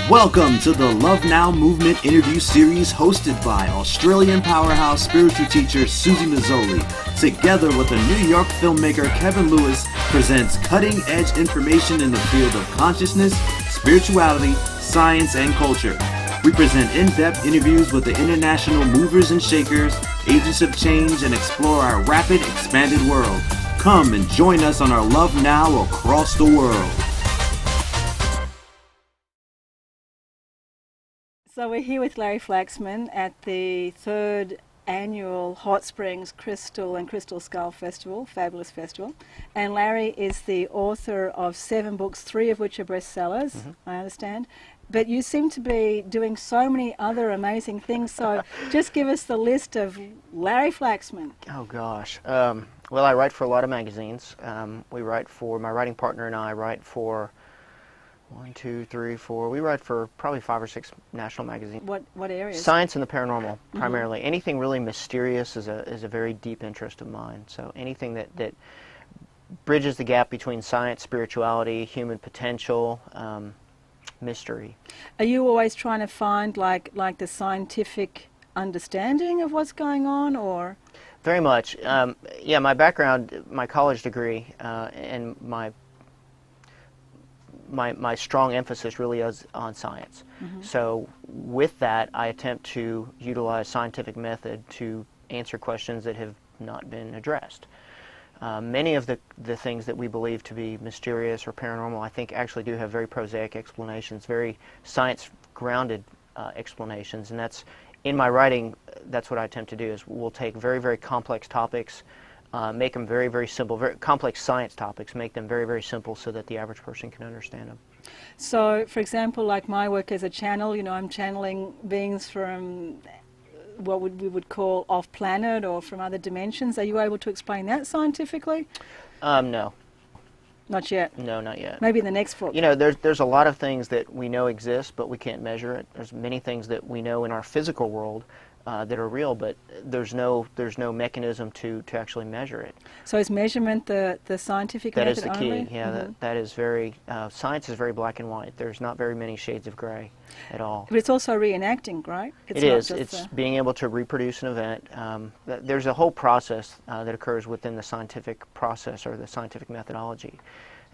Welcome to the Love Now Movement interview series hosted by Australian powerhouse spiritual teacher Susie Mazzoli. Together with a New York filmmaker Kevin Lewis, presents cutting-edge information in the field of consciousness, spirituality, science, and culture. We present in-depth interviews with the international movers and shakers, agents of change, and explore our rapid, expanded world. Come and join us on our Love Now across the world. So we're here with Larry Flaxman at the 3rd annual Hot Springs Crystal and Crystal Skull Festival, fabulous festival. And Larry is the author of 7 books, 3 of which are bestsellers, I understand. But you seem to be doing so many other amazing things, so just give us the list of Larry Flaxman. Oh gosh. Well, I write for a lot of magazines. We write for, my writing partner and I write for 1, 2, 3, 4. We write for probably 5 or 6 national magazines. What areas? Science and the paranormal, primarily. Anything really mysterious is a very deep interest of mine. So anything that bridges the gap between science, spirituality, human potential, mystery. Are you always trying to find like the scientific understanding of what's going on, or? Very much. Yeah, my background, my college degree, and my strong emphasis really is on science. So with that, I attempt to utilize scientific method to answer questions that have not been addressed. Many of the things that we believe to be mysterious or paranormal, I think actually do have very prosaic explanations, very science-grounded explanations, and that's, in my writing, that's what I attempt to do, is we'll take very, very complex topics, make them very, very simple, very complex science topics, make them very, very simple so that the average person can understand them. So, for example, like my work as a channel, you know, I'm channeling beings from what we would call off-planet or from other dimensions. Are you able to explain that scientifically? No. Not yet? No, not yet. Maybe in the next book. You know, there's a lot of things that we know exist, but we can't measure it. There's many things that we know in our physical world that are real, but there's no mechanism to actually measure it. So is measurement the scientific method method only? That is the key, yeah. That is very, science is very black and white. There's not very many shades of gray at all. But it's also reenacting, right? It is. It's being able to reproduce an event. There's a whole process that occurs within the scientific process or the scientific methodology.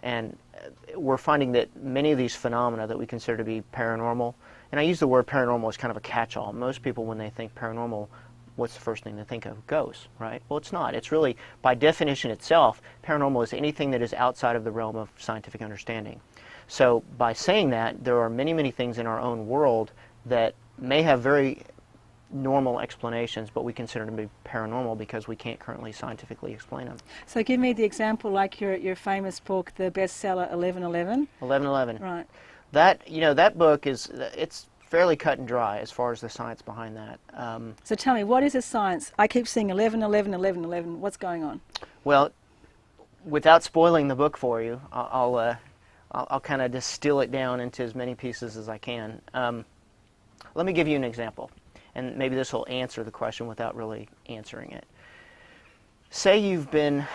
And we're finding that many of these phenomena that we consider to be paranormal, and I use the word paranormal as kind of a catch-all. Most people, when they think paranormal, what's the first thing they think of? Ghosts, right? Well, it's not. It's really, by definition itself, paranormal is anything that is outside of the realm of scientific understanding. So by saying that, there are many, many things in our own world that may have very normal explanations, but we consider them to be paranormal because we can't currently scientifically explain them. So give me the example, like your famous book, the bestseller 1111. 1111. Right. That, you know, that book is, it's fairly cut and dry as far as the science behind that. So tell me, what is the science? I keep seeing 1111, 1111. What's going on? Well, without spoiling the book for you, I'll kind of distill it down into as many pieces as I can. Let me give you an example, and maybe this will answer the question without really answering it. Say you've been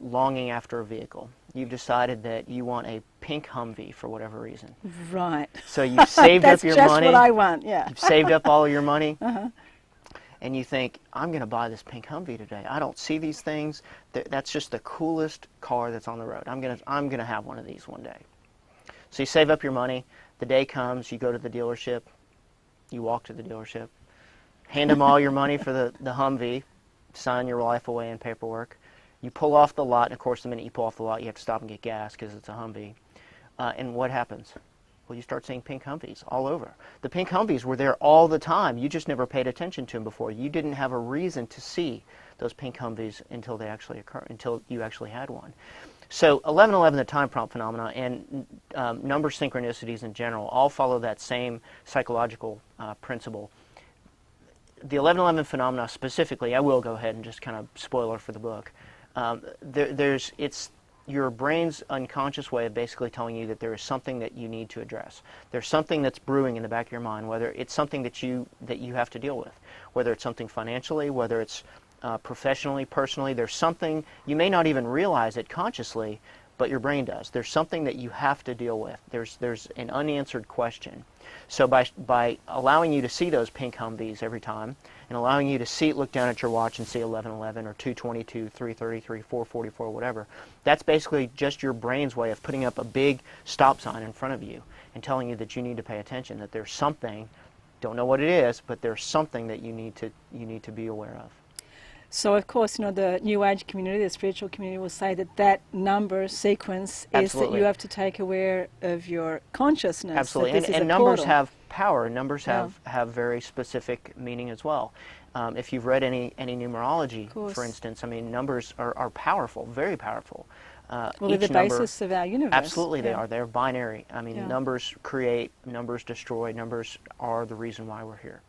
longing after a vehicle. You've decided that you want a pink Humvee for whatever reason. Right. So you've saved up your money. That's just what I want, yeah. You've saved up all your money. And you think, I'm going to buy this pink Humvee today. I don't see these things. That's just the coolest car that's on the road. I'm going to have one of these one day. So you save up your money. The day comes, you go to the dealership. You walk to the dealership. Hand them all your money for the Humvee. Sign your life away in paperwork. You pull off the lot, and of course the minute you pull off the lot you have to stop and get gas because it's a Humvee. And what happens? Well, you start seeing pink Humvees all over. The pink Humvees were there all the time. You just never paid attention to them before. You didn't have a reason to see those pink Humvees until they actually occur, until you actually had one. So 1111, the time prompt phenomena, and number synchronicities in general all follow that same psychological principle. The 1111 phenomena specifically, I will go ahead and just kind of spoiler for the book. It's your brain's unconscious way of basically telling you that there is something that you need to address. There's something that's brewing in the back of your mind, whether it's something that you have to deal with, whether it's something financially, whether it's professionally, personally. There's something, you may not even realize it consciously, but your brain does. There's something that you have to deal with. There's an unanswered question. So by allowing you to see those pink Humvees every time, and allowing you to look down at your watch and see 11:11 or 2:22, 3:33, 4:44, whatever, that's basically just your brain's way of putting up a big stop sign in front of you and telling you that you need to pay attention, that there's something, don't know what it is, but there's something that you need to be aware of. So, of course, the New Age community, the spiritual community, will say that number sequence is that you have to take aware of your consciousness. Absolutely, and numbers have power. Numbers have very specific meaning as well. If you've read any numerology, for instance, I mean, numbers are powerful, very powerful. Well, they're the basis of our universe. Absolutely, they are. They're binary. I mean, numbers create, numbers destroy, numbers are the reason why we're here.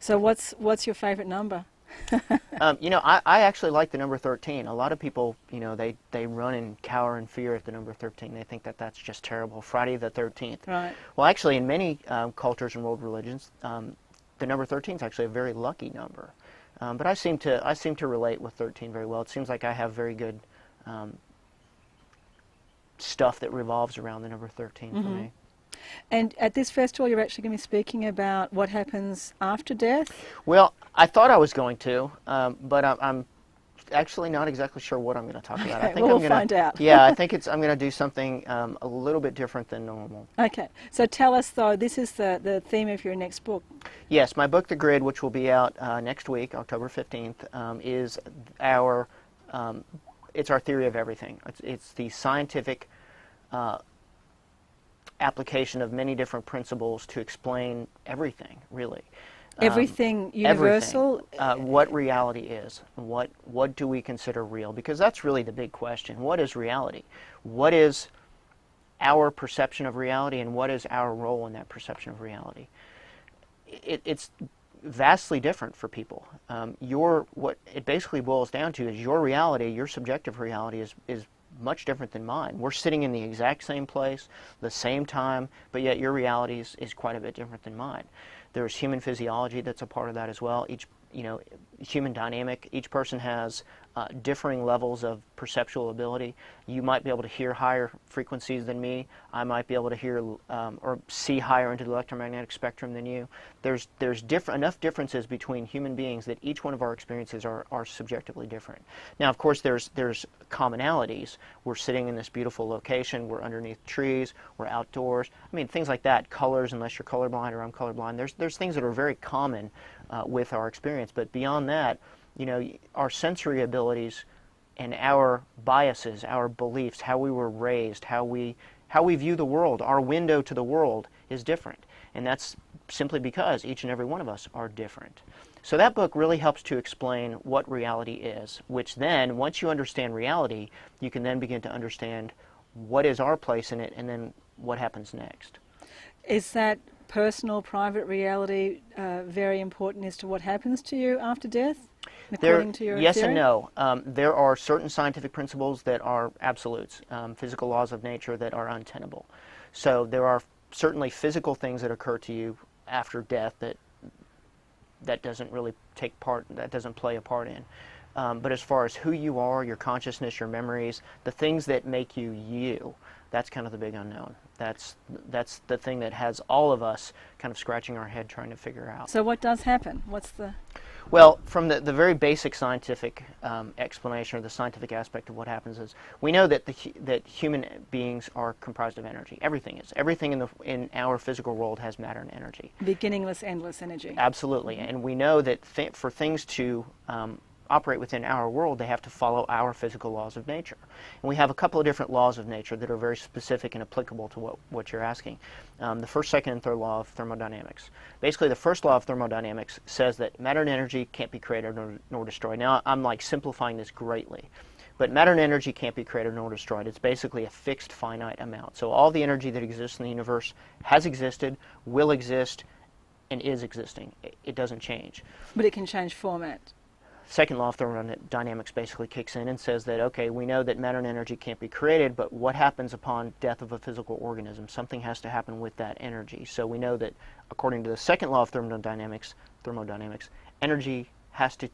So what's your favorite number? I actually like the number 13. A lot of people, they run and cower in fear at the number 13. They think that that's just terrible. Friday the 13th. Right. Well, actually, in many cultures and world religions, the number 13 is actually a very lucky number. But I seem to relate with 13 very well. It seems like I have very good stuff that revolves around the number 13 for me. And at this festival, you're actually going to be speaking about what happens after death? Well, I thought I was going to, but I'm actually not exactly sure what I'm going to talk about. Okay, I think we'll find out. Yeah, I think I'm going to do something a little bit different than normal. Okay. So tell us, though, this is the theme of your next book. Yes, my book, The Grid, which will be out next week, October 15th, is it's our theory of everything. It's the scientific application of many different principles to explain everything, really. Everything universal? Everything. What reality is. What do we consider real? Because that's really the big question. What is reality? What is our perception of reality, and what is our role in that perception of reality? It's vastly different for people. What it basically boils down to is your reality, your subjective reality is much different than mine. We're sitting in the exact same place, the same time, but yet your reality is quite a bit different than mine. There's human physiology that's a part of that as well. Human dynamic. Each person has differing levels of perceptual ability. You might be able to hear higher frequencies than me. I might be able to hear or see higher into the electromagnetic spectrum than you. There's enough differences between human beings that each one of our experiences are subjectively different. Now, of course, there's commonalities. We're sitting in this beautiful location. We're underneath trees. We're outdoors. I mean, things like that. Colors, unless you're colorblind or I'm colorblind. There's things that are very common with our experience. But beyond that, our sensory abilities and our biases, our beliefs, how we were raised, how we view the world, our window to the world is different. And that's simply because each and every one of us are different. So that book really helps to explain what reality is, which then, once you understand reality, you can then begin to understand what is our place in it and then what happens next. Is that personal, private reality very important as to what happens to you after death? According to your yes theory? and no. There are certain scientific principles that are absolutes, physical laws of nature that are untenable. So there are certainly physical things that occur to you after death that doesn't really play a part in. But as far as who you are, your consciousness, your memories, the things that make you you, that's kind of the big unknown. That's the thing that has all of us kind of scratching our head trying to figure out. So what does happen? Well, from the very basic scientific explanation or the scientific aspect of what happens is we know that that human beings are comprised of energy. Everything is. Everything in our physical world has matter and energy. Beginningless, endless energy. Absolutely. And we know that for things to operate within our world, they have to follow our physical laws of nature. And we have a couple of different laws of nature that are very specific and applicable to what you're asking. The first, second, and third law of thermodynamics. Basically, the first law of thermodynamics says that matter and energy can't be created nor destroyed. Now, I'm simplifying this greatly. But matter and energy can't be created nor destroyed. It's basically a fixed, finite amount. So all the energy that exists in the universe has existed, will exist, and is existing. It doesn't change. But it can change format. Second law of thermodynamics basically kicks in and says that, okay, we know that matter and energy can't be created, but what happens upon death of a physical organism? Something has to happen with that energy. So we know that according to the second law of thermodynamics, energy has to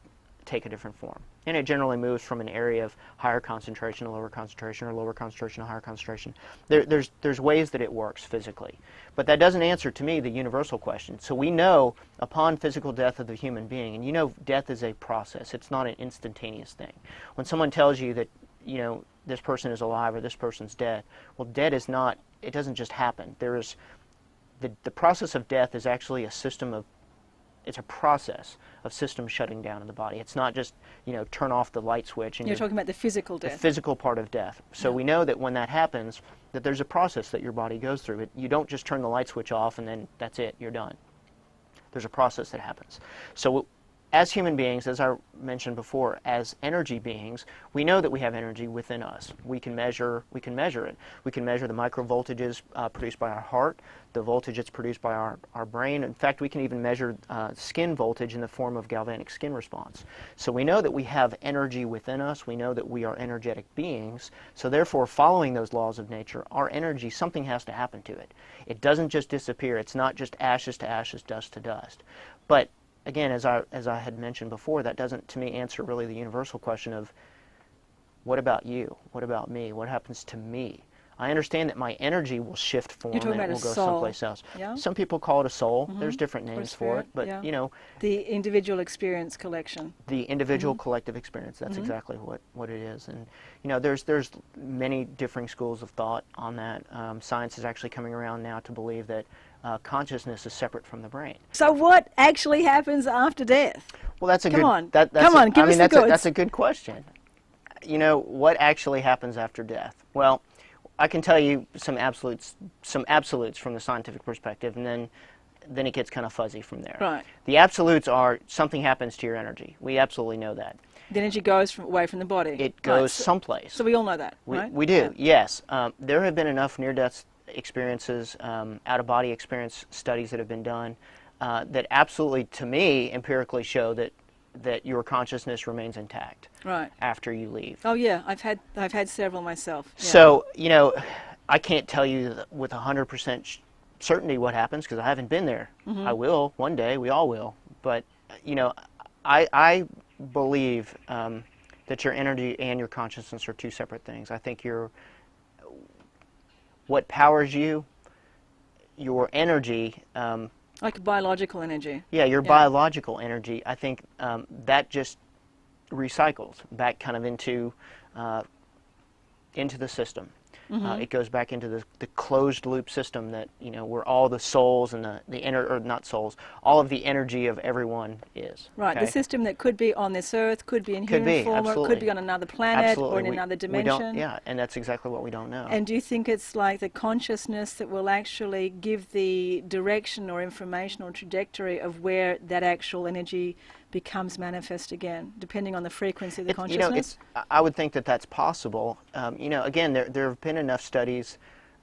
take a different form. And it generally moves from an area of higher concentration to lower concentration, or lower concentration to higher concentration. There's ways that it works physically. But that doesn't answer, to me, the universal question. So we know upon physical death of the human being, and you know death is a process. It's not an instantaneous thing. When someone tells you that, you know, this person is alive or this person's dead, well, dead is not, it doesn't just happen. There is, the process of death is actually a system of, it's a process of systems shutting down in the body. It's not just, you know, turn off the light switch. And you're talking about the physical death. The physical part of death. So we know that when that happens, that there's a process that your body goes through. You don't just turn the light switch off and then that's it, you're done. There's a process that happens. So as human beings, as I mentioned before, as energy beings, we know that we have energy within us. We can measure it. We can measure the microvoltages produced by our heart, the voltage that's produced by our brain. In fact, we can even measure skin voltage in the form of galvanic skin response. So we know that we have energy within us. We know that we are energetic beings. So therefore, following those laws of nature, our energy, something has to happen to it. It doesn't just disappear. It's not just ashes to ashes, dust to dust. But again, as I had mentioned before, that doesn't, to me, answer really the universal question of, what about you? What about me? What happens to me? I understand that my energy will shift form and it will go someplace else. Yeah? Some people call it a soul. There's different names for it, but you know, the individual experience collection. The individual collective experience. That's exactly what it is. And you know, there's many differing schools of thought on that. Science is actually coming around now to believe that consciousness is separate from the brain. So what actually happens after death? Well, that's a Come good. on, That's come on, give us the goods. That's a good question. You know, what actually happens after death? Well, I can tell you some absolutes from the scientific perspective, and then it gets kind of fuzzy from there. Right. The absolutes are something happens to your energy. We absolutely know that. The energy goes away from the body. It goes someplace. So we all know that, right? We do, yes. There have been enough near-death experiences, out-of-body experience studies that have been done that absolutely, to me, empirically show that your consciousness remains intact after you leave. Oh yeah, I've had several myself. Yeah. So you know, I can't tell you with 100% certainty what happens because I haven't been there. I will one day. We all will. But you know, I believe that your energy and your consciousness are two separate things. I think what powers you, your energy. Like biological energy. Yeah, your biological energy, I think that just recycles back kind of into the system. It goes back into the closed loop system that, you know, where all the souls and all of the energy of everyone is. Right, okay? the system that could be on this earth, could be in human form, or could be on another planet or in another dimension. Yeah, and that's exactly what we don't know. And do you think it's like the consciousness that will actually give the direction or information or trajectory of where that actual energy becomes manifest again, depending on the frequency of the consciousness? You know, I would think that that's possible. You know, again, there have been enough studies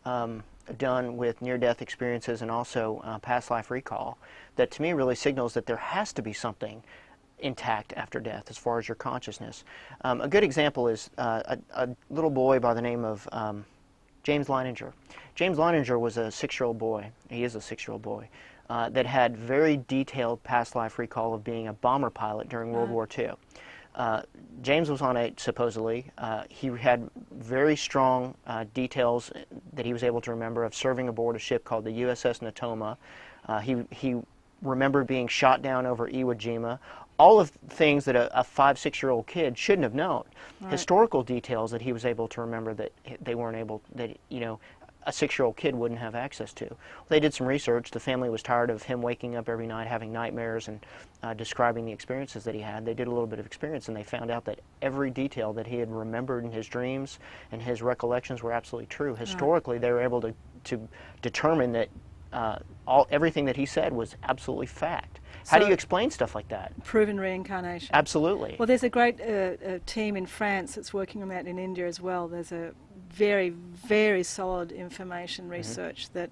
done with near-death experiences and also past life recall that to me really signals that there has to be something intact after death as far as your consciousness. A good example is a little boy by the name of James Leininger. James Leininger was a 6-year-old boy. He is a 6-year-old boy. That had very detailed past life recall of being a bomber pilot during World War II. James was on a, supposedly, he had very strong details that he was able to remember of serving aboard a ship called the USS Natoma. He remembered being shot down over Iwo Jima. All of things that a 5-6-year-old kid shouldn't have known. Right. Historical details that he was able to remember that they weren't able, that, you know, a 6-year-old kid wouldn't have access to. They did some research. The family was tired of him waking up every night having nightmares and describing the experiences that he had. They did a little bit of experience and they found out that every detail that he had remembered in his dreams and his recollections were absolutely true. Historically, they were able to determine that everything that he said was absolutely fact. How do you explain stuff like that? Proven reincarnation. Absolutely. Well, there's a great team in France that's working on that in India as well. There's a very, very solid information research that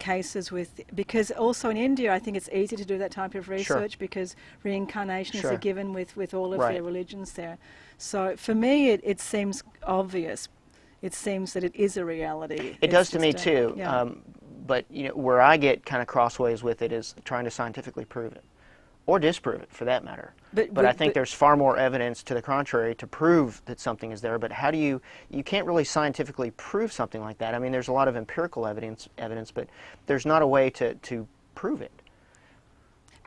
cases with, because also in India I think it's easy to do that type of research because reincarnation is a given with all of their religions there. So for me it seems obvious. It seems that it is a reality. It does to me too. Yeah. But you know, where I get kind of crossways with it is trying to scientifically prove it. or disprove it for that matter. But I think there's far more evidence to the contrary to prove that something is there. But how do you can't really scientifically prove something like that. I mean, there's a lot of empirical evidence, but there's not a way to prove it.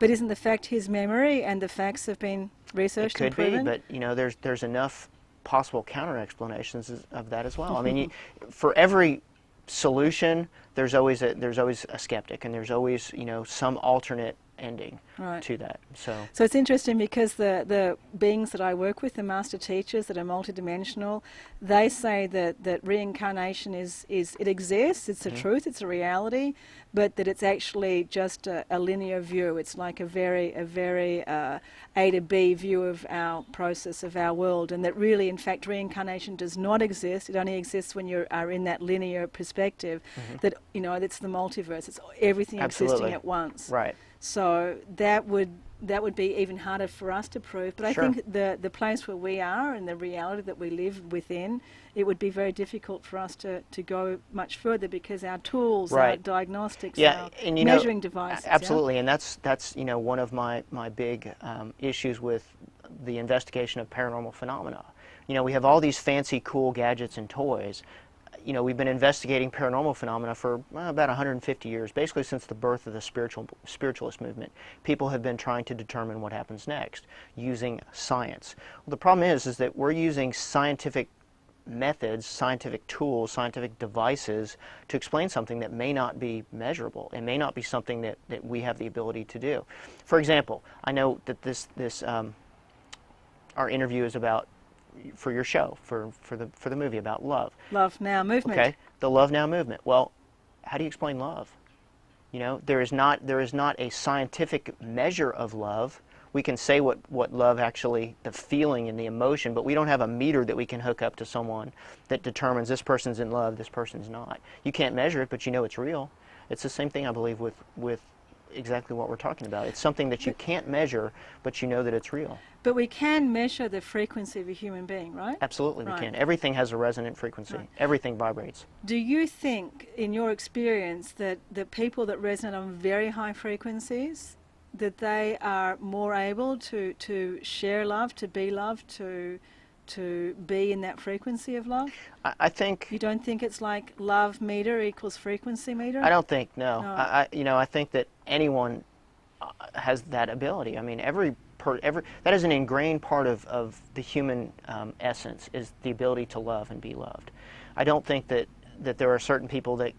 But isn't the fact his memory and the facts have been researched and proven? It could be, but there's enough possible counter explanations of that as well. I mean, for every solution, there's always a skeptic, and there's always some alternate ending to that. So it's interesting because the beings that I work with, the master teachers that are multidimensional, they say that reincarnation is it exists, it's a truth, it's a reality, but that it's actually just a linear view. It's like a very A to B view of our process of our world, and that really, in fact, reincarnation does not exist. It only exists when you are in that linear perspective. That it's the multiverse. It's everything existing at once. Right. So that would be even harder for us to prove. But I think the place where we are and the reality that we live within, it would be very difficult for us to go much further because our tools, our diagnostics, our and measuring devices. Absolutely, and that's one of my big issues with the investigation of paranormal phenomena. We have all these fancy, cool gadgets and toys. We've been investigating paranormal phenomena for about 150 years, basically since the birth of the spiritualist movement. People have been trying to determine what happens next using science. Well, the problem is that we're using scientific methods, scientific tools, scientific devices to explain something that may not be measurable. It may not be something that we have the ability to do. For example, I know that our interview is about, for your show, for the movie, about love. Love Now Movement. Okay, the Love Now movement. Well, how do you explain love? There is not a scientific measure of love. We can say what love actually, the feeling and the emotion, but we don't have a meter that we can hook up to someone that determines this person's in love, this person's not. You can't measure it, but it's real. It's the same thing, I believe, with exactly what we're talking about. It's something that you can't measure, but you know that it's real. But we can measure the frequency of a human being, right? Absolutely, we can. Everything has a resonant frequency. Right. Everything vibrates. Do you think, in your experience, that the people that resonate on very high frequencies, that they are more able to share love, to be loved, to be in that frequency of love? I think... You don't think it's like love meter equals frequency meter? I don't think, no. I think that anyone has that ability. I mean, that is an ingrained part of the human essence, is the ability to love and be loved. I don't think that there are certain people that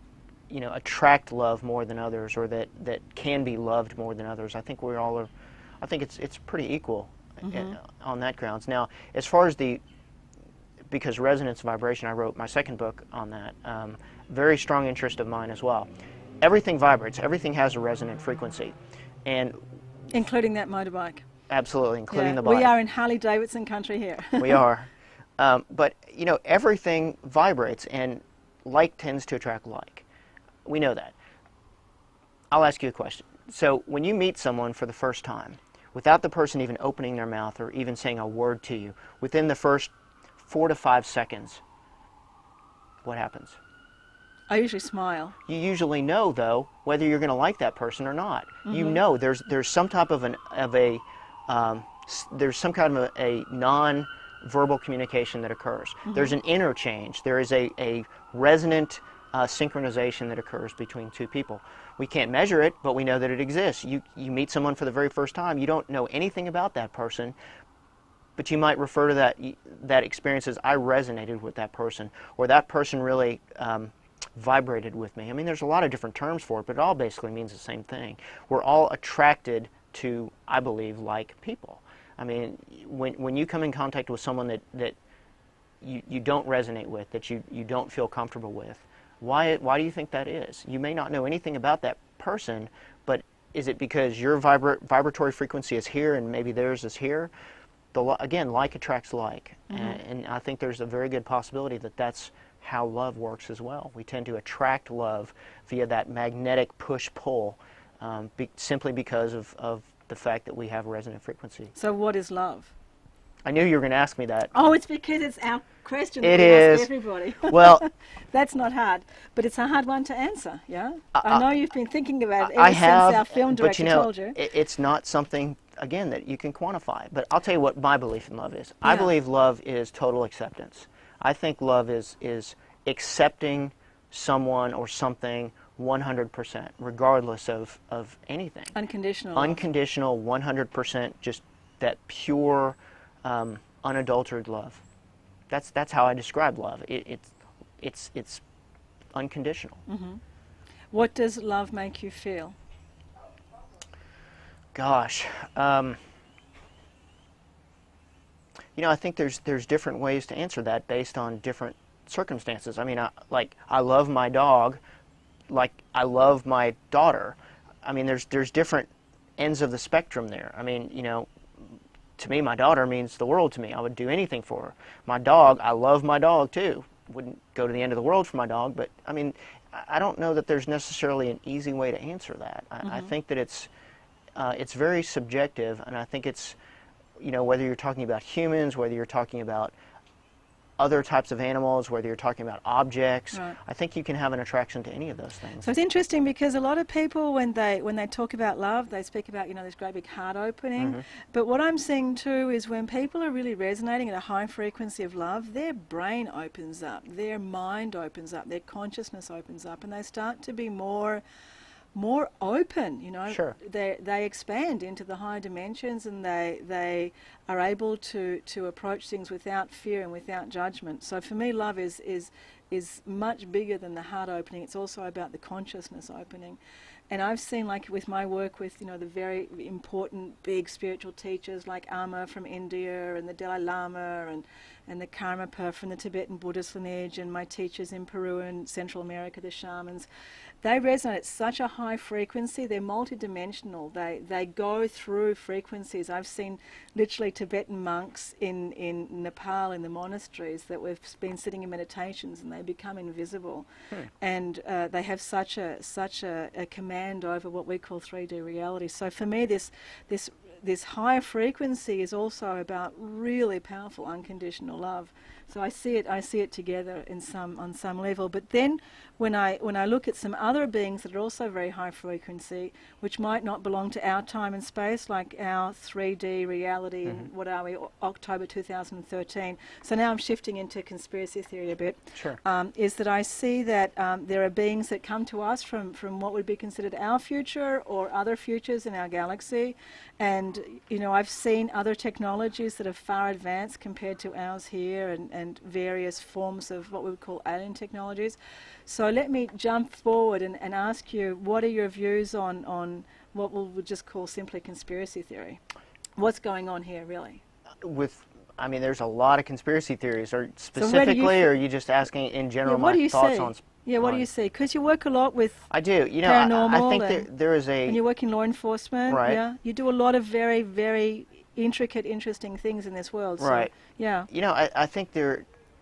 attract love more than others, or that can be loved more than others. I think I think it's pretty equal on that grounds. Now, as far as because resonance vibration, I wrote my second book on that. Very strong interest of mine as well. Everything vibrates. Everything has a resonant frequency, and including that motorbike. Absolutely, including the bike. We are in Harley-Davidson country here. We are, but everything vibrates, and like tends to attract like. We know that. I'll ask you a question. So when you meet someone for the first time, without the person even opening their mouth or even saying a word to you, within the first 4 to 5 seconds, what happens? I usually smile. You usually know, though, whether you're going to like that person or not. You know there's some type of there's some kind of a non-verbal communication that occurs. There's an interchange. There is a resonant synchronization that occurs between two people. We can't measure it, but we know that it exists. You meet someone for the very first time. You don't know anything about that person, but you might refer to that experience as, I resonated with that person, or that person really vibrated with me. I mean, there's a lot of different terms for it, but it all basically means the same thing. We're all attracted to, I believe, like people. I mean, when you come in contact with someone that you don't resonate with, that you don't feel comfortable with, why do you think that is? You may not know anything about that person, but is it because your vibratory frequency is here and maybe theirs is here? Again, like attracts like, and I think there's a very good possibility that that's how love works as well. We tend to attract love via that magnetic push-pull, simply because of the fact that we have resonant frequency. So what is love? I knew you were going to ask me that. Oh, it's because it's our question It that we is. ask everybody. Well, that's not hard, but it's a hard one to answer. Yeah, I know you've been thinking about it I ever have, since our film but director you know, told you. it's not something, again, that you can quantify. But I'll tell you what my belief in love is. Yeah. I believe love is total acceptance. I think love is accepting someone or something 100%, regardless of anything. Unconditional love. Unconditional, 100%, just that pure, unadulterated love. That's how I describe love. It's unconditional. Mm-hmm. What does love make you feel? Gosh, you know, I think there's different ways to answer that based on different circumstances. I mean, I love my dog, like I love my daughter. I mean, there's different ends of the spectrum there. I mean, you know, to me, my daughter means the world to me. I would do anything for her. My dog, I love my dog too. Wouldn't go to the end of the world for my dog, but I mean, I don't know that there's necessarily an easy way to answer that. I think that it's very subjective, and I think it's, you know, whether you're talking about humans, whether you're talking about other types of animals, whether you're talking about objects, right. I think you can have an attraction to any of those things. So it's interesting because a lot of people, when they talk about love, they speak about, you know, this great big heart opening. But what I'm seeing too is when people are really resonating at a high frequency of love, their brain opens up, their mind opens up, their consciousness opens up, and they start to be more open, you know. Sure. They expand into the higher dimensions, and they are able to approach things without fear and without judgment. So for me, love is much bigger than the heart opening. It's also about the consciousness opening. And I've seen, like with my work with, you know, the very important big spiritual teachers like Amma from India and the Dalai Lama and the Karmapa from the Tibetan Buddhist lineage, and my teachers in Peru and Central America, the shamans, they resonate at such a high frequency. They're multidimensional. They go through frequencies. I've seen literally Tibetan monks in Nepal in the monasteries that we've been sitting in meditations, and they become invisible, and they have such a command over what we call 3D reality. So for me, this higher frequency is also about really powerful unconditional love. So I see it together on some level. But then when I look at some other beings that are also very high frequency, which might not belong to our time and space, like our 3D reality in, what are we, October 2013. So now I'm shifting into conspiracy theory a bit. Sure. Is that I see that there are beings that come to us from what would be considered our future or other futures in our galaxy. And, you know, I've seen other technologies that are far advanced compared to ours here, and various forms of what we would call alien technologies. So let me jump forward and ask you, what are your views on what we'll just call simply conspiracy theory? What's going on here, really? I mean, there's a lot of conspiracy theories. Or specifically, or are you just asking in general my thoughts on? Yeah, what do you see? Because you work a lot with I do. You know, paranormal, I think there is a... And you work in law enforcement. Right. Yeah. You do a lot of very, very intricate, interesting things in this world. So, right. Yeah. You know, I think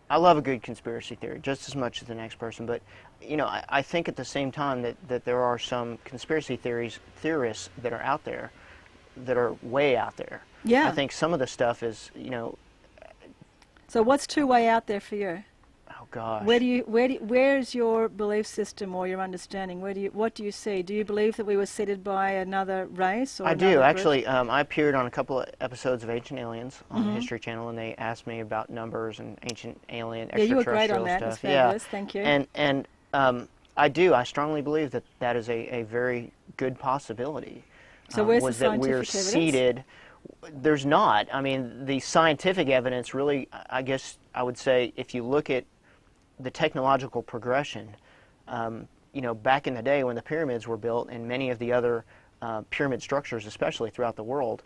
I love a good conspiracy theory just as much as the next person, but, you know, I think at the same time that there are some conspiracy theorists that are out there that are way out there. Yeah. I think some of the stuff is, you know... So what's too way out there for you? Oh gosh. Where's your belief system or your understanding? What do you see? Do you believe that we were seeded by another race? Or I do group? actually. I appeared on a couple of episodes of Ancient Aliens on the History Channel, and they asked me about numbers and ancient alien extraterrestrial you were great on that. stuff. It's fabulous. Thank you. And I do. I strongly believe that is a very good possibility. So where's the was that we're scientific evidence? seeded. There's not. I mean, the scientific evidence really, I guess I would say, if you look at the technological progression, you know, back in the day when the pyramids were built and many of the other pyramid structures, especially throughout the world,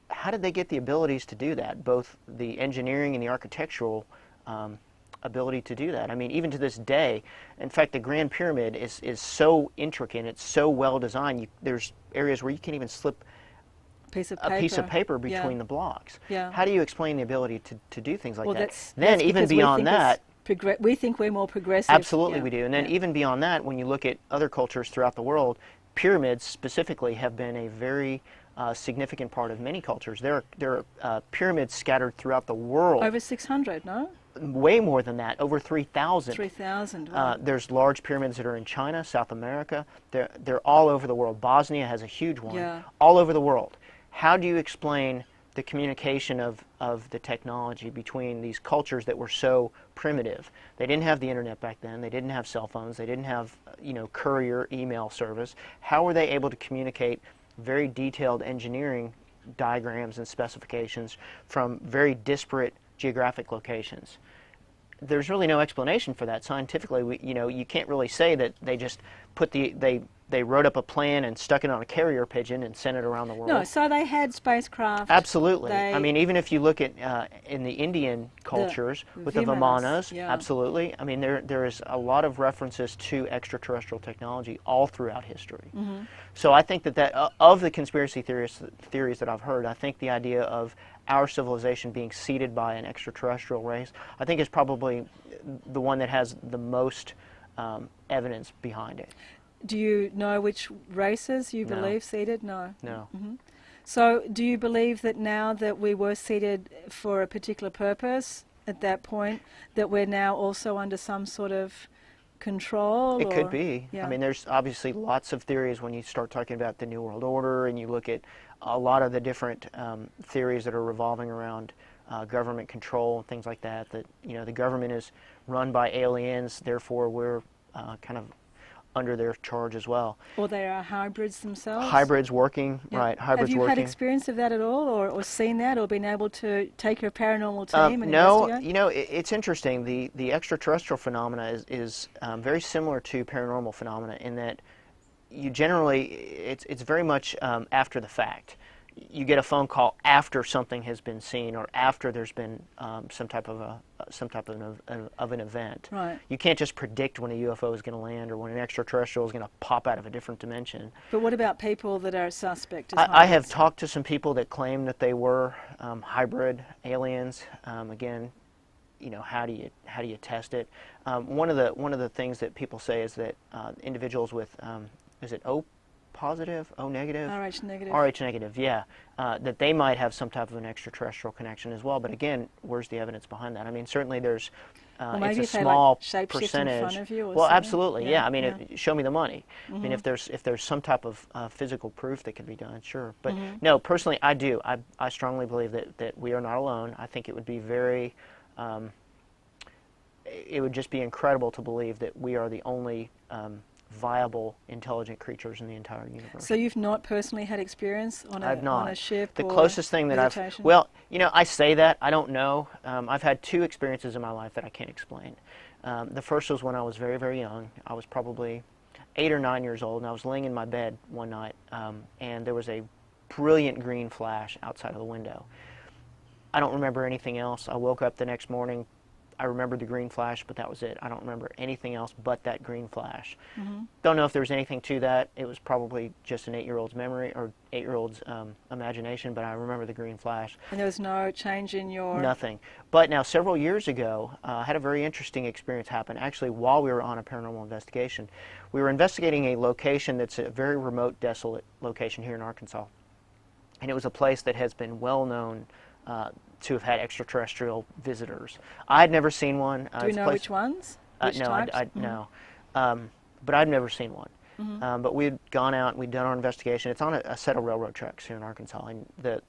how did they get the abilities to do that? Both the engineering and the architectural ability to do that. I mean, even to this day, in fact, the Grand Pyramid is so intricate, it's so well designed, there's areas where you can't even slip a piece of paper between the blocks. Yeah. How do you explain the ability to do things like that? That's then even beyond that, we think we're more progressive. absolutely we do. And then even beyond that, when you look at other cultures throughout the world, pyramids specifically have been a very significant part of many cultures. There are pyramids scattered throughout the world. Over 600, no? way more than that, over 3,000. 3,000. Wow. There's large pyramids that are in China, South America. They're all over the world. Bosnia has a huge one. Yeah. All over the world. How do you explain the communication of the technology between these cultures that were so primitive? They didn't have the internet back then. They didn't have cell phones. They didn't have, courier email service. How were they able to communicate very detailed engineering diagrams and specifications from very disparate geographic locations? There's really no explanation for that scientifically. You can't really say that they just put they wrote up a plan and stuck it on a carrier pigeon and sent it around the world. No, so they had spacecraft. Absolutely. I mean, even if you look at in the Indian cultures with the Vimanas, yeah. absolutely. I mean, there is a lot of references to extraterrestrial technology all throughout history. Mm-hmm. So I think that of the conspiracy theories that I've heard, I think the idea of our civilization being seeded by an extraterrestrial race, I think is probably the one that has the most evidence behind it. Do you know which races you No. believe seeded? No. No. Mm-hmm. So do you believe that now that we were seeded for a particular purpose at that point, that we're now also under some sort of control? It could be. Yeah. I mean, there's obviously lots of theories when you start talking about the New World Order and you look at a lot of the different theories that are revolving around government control and things like that, the government is run by aliens, therefore we're kind of under their charge as well. Or they are hybrids themselves? Hybrids working, Yeah. right, hybrids working. Have you working. had experience of that at all, or seen that, or been able to take your paranormal team and no, investigate? it's interesting. The extraterrestrial phenomena is very similar to paranormal phenomena in that you generally, it's very much after the fact. You get a phone call after something has been seen or after there's been some type of an event. Right. You can't just predict when a UFO is going to land or when an extraterrestrial is going to pop out of a different dimension. But what about people that are suspect as I have hybrids? talked to some people that claim that they were hybrid aliens. Again, how do you test it? One of the things that people say is that individuals with is it O positive, O negative? RH negative. RH negative, yeah. That they might have some type of an extraterrestrial connection as well. But again, where's the evidence behind that? I mean, certainly there's maybe it's a if small they, like, shape-shift percentage. in front of you or well, something. absolutely, yeah. I mean, yeah. show me the money. Mm-hmm. I mean, if there's some type of physical proof that can be done, sure. But Mm-hmm. no, personally, I do. I strongly believe that we are not alone. I think it would be very. It would just be incredible to believe that we are the only viable, intelligent creatures in the entire universe. So you've not personally had experience on I've not. on a ship The or closest thing that visitation? I say that, I don't know. I've had two experiences in my life that I can't explain. The first was when I was very, very young. I was probably 8 or 9 years old, and I was laying in my bed one night, and there was a brilliant green flash outside of the window. I don't remember anything else. I woke up the next morning. I remember the green flash, but that was it. I don't remember anything else but that green flash. Mm-hmm. Don't know if there was anything to that. It was probably just an 8-year-old's memory or 8-year-old's imagination, but I remember the green flash. And there was no change in your... Nothing. But now, several years ago, I had a very interesting experience happen, actually, while we were on a paranormal investigation. We were investigating a location that's a very remote, desolate location here in Arkansas. And it was a place that has been well known to have had extraterrestrial visitors. I had never seen one. Do you know which ones? Which no, types? no. But I'd never seen one. Mm-hmm. But we'd gone out and we'd done our investigation. It's on a set of railroad tracks here in Arkansas. And the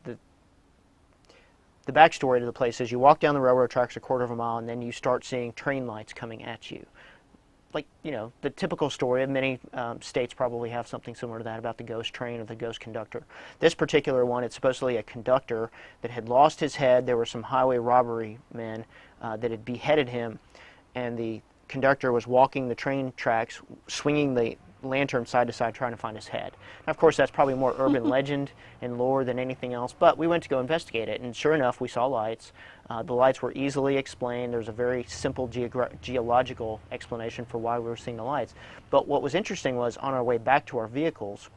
backstory to the place is you walk down the railroad tracks a quarter of a mile and then you start seeing train lights coming at you. Like, the typical story of many states probably have something similar to that about the ghost train or the ghost conductor. This particular one, it's supposedly a conductor that had lost his head. There were some highway robbery men that had beheaded him, and the conductor was walking the train tracks, swinging the lantern side to side trying to find his head. Now, of course, that's probably more urban legend and lore than anything else, but we went to go investigate it, and sure enough, we saw lights. The lights were easily explained. There's a very simple geological explanation for why we were seeing the lights. But what was interesting was, on our way back to our vehicles,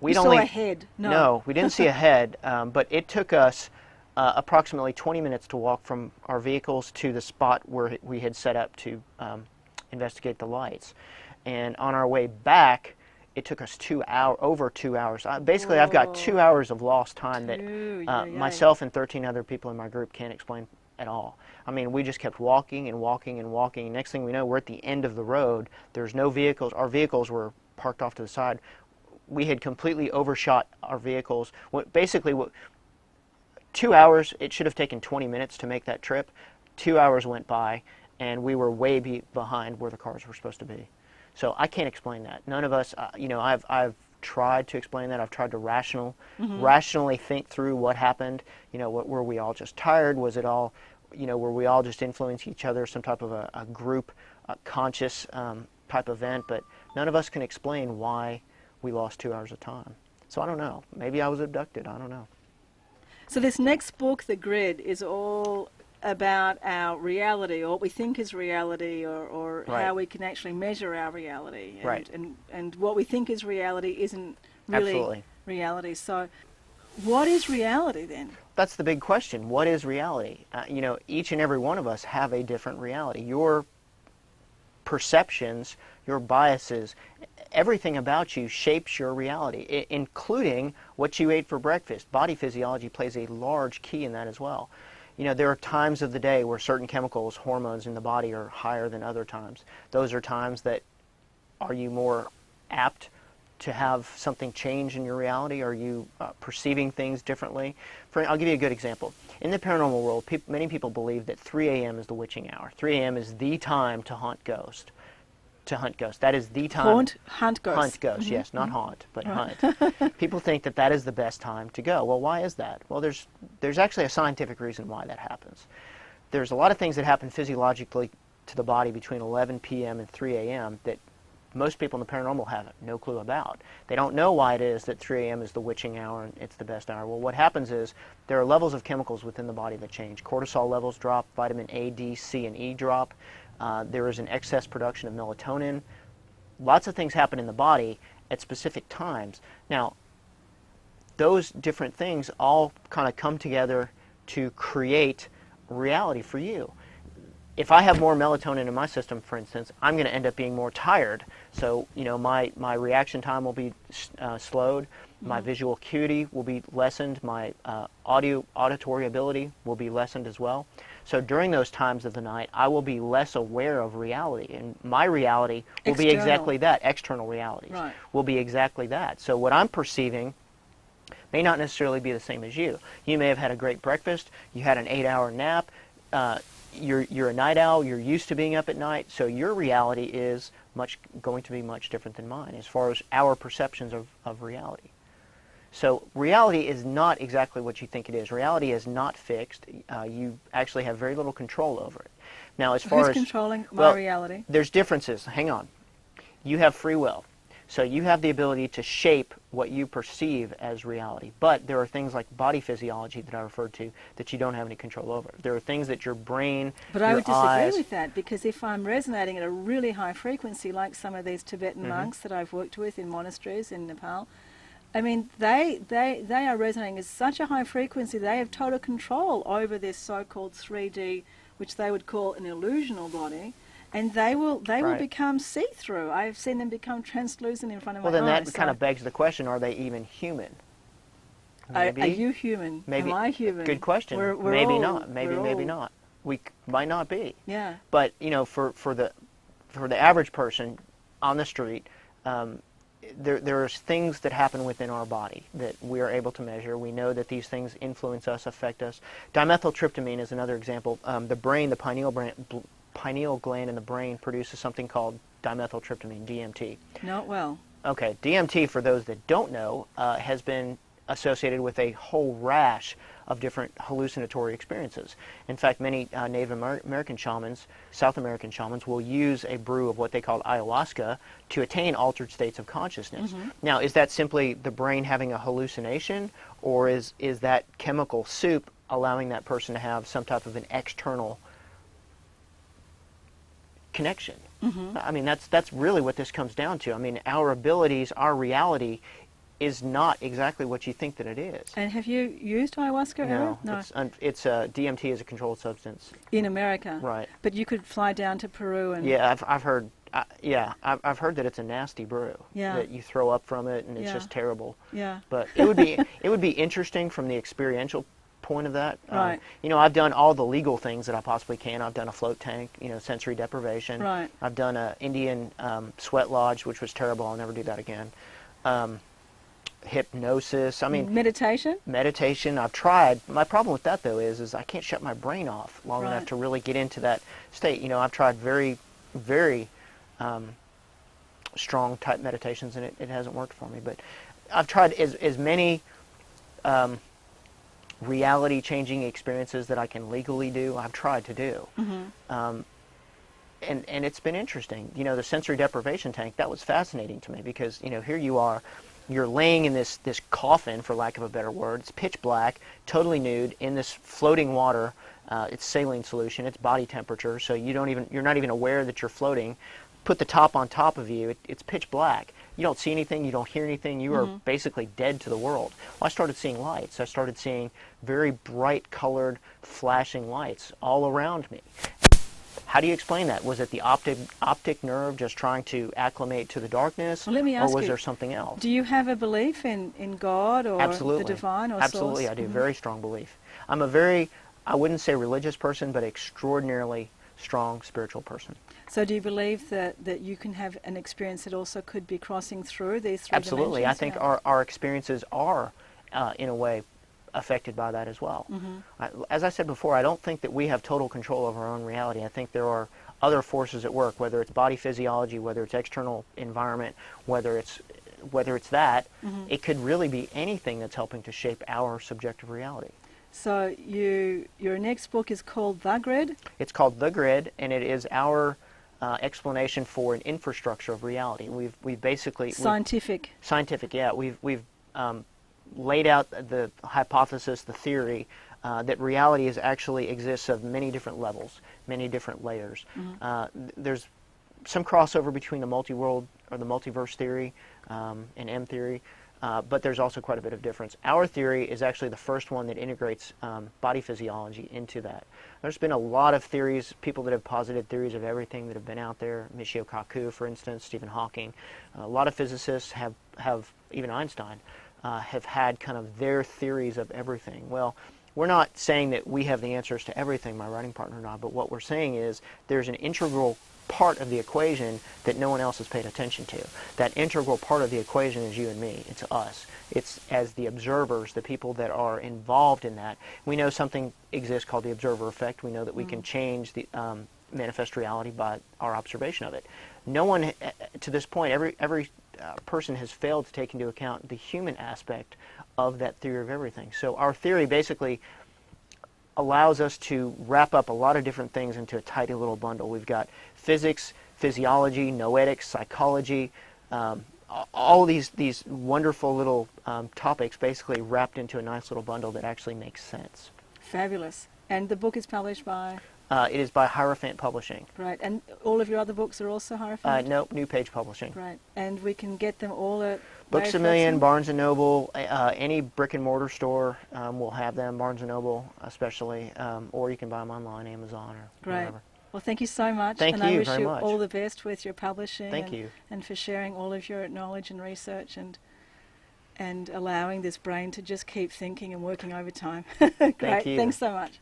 You saw a head? No, we didn't see a head, but it took us approximately 20 minutes to walk from our vehicles to the spot where we had set up to investigate the lights. And on our way back, it took us over 2 hours. Basically, I've got 2 hours of lost time that myself and 13 other people in my group can't explain at all. I mean, we just kept walking and walking and walking. Next thing we know, we're at the end of the road. There's no vehicles. Our vehicles were parked off to the side. We had completely overshot our vehicles. Basically, 2 hours, it should have taken 20 minutes to make that trip. 2 hours went by, and we were way behind where the cars were supposed to be. So I can't explain that. None of us, I've tried to explain that. I've tried to rationally think through what happened. Were we all just tired? Was it all, were we all just influencing each other, some type of a group conscious type event? But none of us can explain why we lost 2 hours of time. So I don't know. Maybe I was abducted. I don't know. So this next book, The Grid, is all about our reality, or what we think is reality, or Right. how we can actually measure our reality. And, Right. and what we think is reality isn't really Absolutely. reality. So what is reality then? That's the big question. What is reality? Each and every one of us have a different reality. Your perceptions, your biases, everything about you shapes your reality, including what you ate for breakfast. Body physiology plays a large key in that as well. There are times of the day where certain chemicals, hormones in the body are higher than other times. Those are times that are you more apt to have something change in your reality? Are you perceiving things differently? I'll give you a good example. In the paranormal world, many people believe that 3 a.m. is the witching hour. 3 a.m. is the time to hunt ghosts. That is the time. Hunt ghosts. Hunt ghosts, yes, not haunt, but hunt. People think that is the best time to go. Well, why is that? Well, there's actually a scientific reason why that happens. There's a lot of things that happen physiologically to the body between 11 p.m. and 3 a.m. that most people in the paranormal have no clue about. They don't know why it is that 3 a.m. is the witching hour and it's the best hour. Well, what happens is there are levels of chemicals within the body that change. Cortisol levels drop, vitamin A, D, C, and E drop. There is an excess production of melatonin. Lots of things happen in the body at specific times. Now, those different things all kind of come together to create reality for you. If I have more melatonin in my system, for instance, I'm going to end up being more tired. So, my reaction time will be slowed. My visual acuity will be lessened. My auditory ability will be lessened as well. So during those times of the night, I will be less aware of reality. And my reality will be exactly that. External realities will be exactly that. So what I'm perceiving may not necessarily be the same as you. You may have had a great breakfast. You had an 8-hour nap. You're a night owl. You're used to being up at night. So your reality is going to be much different than mine as far as our perceptions of reality. So reality is not exactly what you think it is. Reality is not fixed. You actually have very little control over it. Now, as far Who's as controlling my reality? There's differences. Hang on. You have free will. So you have the ability to shape what you perceive as reality. But there are things like body physiology that I referred to that you don't have any control over. There are things that your brain, But I would disagree with that, because if I'm resonating at a really high frequency, like some of these Tibetan monks that I've worked with in monasteries in Nepal, I mean, they are resonating at such a high frequency, they have total control over this so-called 3D, which they would call an illusional body, and they will become see-through. I've seen them become translucent in front of my eyes. Well, then that kind of begs the question, are they even human? Maybe. Are you human? Maybe. Am I human? Good question. We're maybe all, not. Maybe not. We might not be. Yeah. But, for the average person on the street, there are things that happen within our body that we are able to measure. We know that these things influence us, affect us. Dimethyltryptamine is another example. The brain, the pineal gland in the brain produces something called dimethyltryptamine, DMT. Not well. Okay, DMT, for those that don't know, has been associated with a whole rash of different hallucinatory experiences. In fact, many Native American shamans, South American shamans, will use a brew of what they call ayahuasca to attain altered states of consciousness. Now, is that simply the brain having a hallucination, or is that chemical soup allowing that person to have some type of an external connection? I mean, that's really what this comes down to. I mean, our abilities, our reality is not exactly what you think that it is. And have you used ayahuasca ever? No. It's DMT is a controlled substance. In America? Right. But you could fly down to Peru and... Yeah, I've heard... I've heard that it's a nasty brew. Yeah. That you throw up from it, and it's just terrible. Yeah. But it would be interesting from the experiential point of that. Right. You know, I've done all the legal things that I possibly can. I've done a float tank, you know, sensory deprivation. Right. I've done a Indian sweat lodge, which was terrible. I'll never do that again. Hypnosis. I mean, meditation. I've tried. My problem with that, though, is I can't shut my brain off long enough to really get into that state. You know, I've tried very, very strong type meditations, and it hasn't worked for me. But I've tried as many reality changing experiences that I can legally do. I've tried to do. And it's been interesting. You know, the sensory deprivation tank, that was fascinating to me, because, you know, here you are, you're laying in this coffin, for lack of a better word. It's pitch black, totally nude, in this floating water. It's saline solution. It's body temperature, so you're not even aware that you're floating. Put the top on top of you. It's pitch black. You don't see anything. You don't hear anything. You are basically dead to the world. Well, I started seeing lights. I started seeing very bright colored, flashing lights all around me. How do you explain that? Was it the optic nerve just trying to acclimate to the darkness? Well, let me ask or was you, there something else? Do you have a belief in God or Absolutely. the divine or Absolutely, source? I do. Very strong belief. I'm a very, I wouldn't say religious person, but extraordinarily strong spiritual person. So do you believe that you can have an experience that also could be crossing through these three Absolutely. I dimensions? think our experiences are, in a way, affected by that as well. As I said before, I don't think that we have total control of our own reality. I think there are other forces at work, whether it's body physiology, whether it's external environment, whether it's that. It could really be anything that's helping to shape our subjective reality. So your next book is called The Grid? It's called The Grid, and it is our explanation for an infrastructure of reality. We've basically scientific, yeah. We've laid out the hypothesis, the theory, that reality actually exists of many different levels, many different layers. There's some crossover between the multi-world or the multiverse theory and M theory, but there's also quite a bit of difference. Our theory is actually the first one that integrates body physiology into that. There's been a lot of theories, people that have posited theories of everything that have been out there. Michio Kaku, for instance, Stephen Hawking. A lot of physicists have even Einstein, have had kind of their theories of everything. Well, we're not saying that we have the answers to everything, my writing partner and I, but what we're saying is there's an integral part of the equation that no one else has paid attention to. That integral part of the equation is you and me. It's us. It's as the observers, the people that are involved in that. We know something exists called the observer effect. We know that we can change the manifest reality by our observation of it. No one, to this point, every person has failed to take into account the human aspect of that theory of everything. So our theory basically allows us to wrap up a lot of different things into a tidy little bundle. We've got physics, physiology, noetics, psychology, all these wonderful little topics basically wrapped into a nice little bundle that actually makes sense. Fabulous. And the book is published by? It is by Hierophant Publishing. Right. And all of your other books are also Hierophant? Nope, New Page Publishing. Right. And we can get them all at Books A Million, Barnes & Noble, any brick and mortar store will have them, Barnes & Noble especially, or you can buy them online, Amazon or whatever. Well, thank you so much. Thank you very much. very much. All the best with your publishing. Thank you. And for sharing all of your knowledge and research and allowing this brain to just keep thinking and working overtime. Great. Thank you. Thanks so much.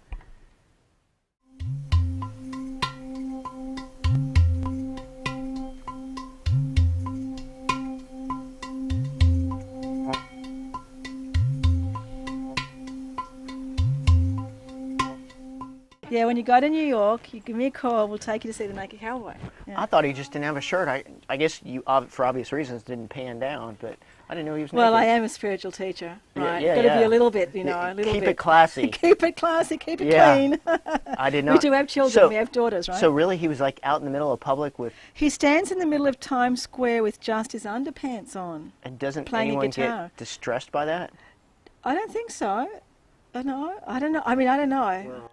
Yeah, when you go to New York, you give me a call. We'll take you to see the Naked Cowboy. Yeah. I thought he just didn't have a shirt. I guess you, for obvious reasons, didn't pan down, but I didn't know he was naked. Well, I am a spiritual teacher, right? Yeah, Got to be a little bit, a little keep bit. it classy. Keep it classy. Keep it clean. I did not. We do have children. We have daughters, right? So really, he was like out in the middle of public with. He stands in the middle of Times Square with just his underpants on. And doesn't playing anyone a guitar. get distressed by that? I don't think so. I don't know. I mean, I don't know.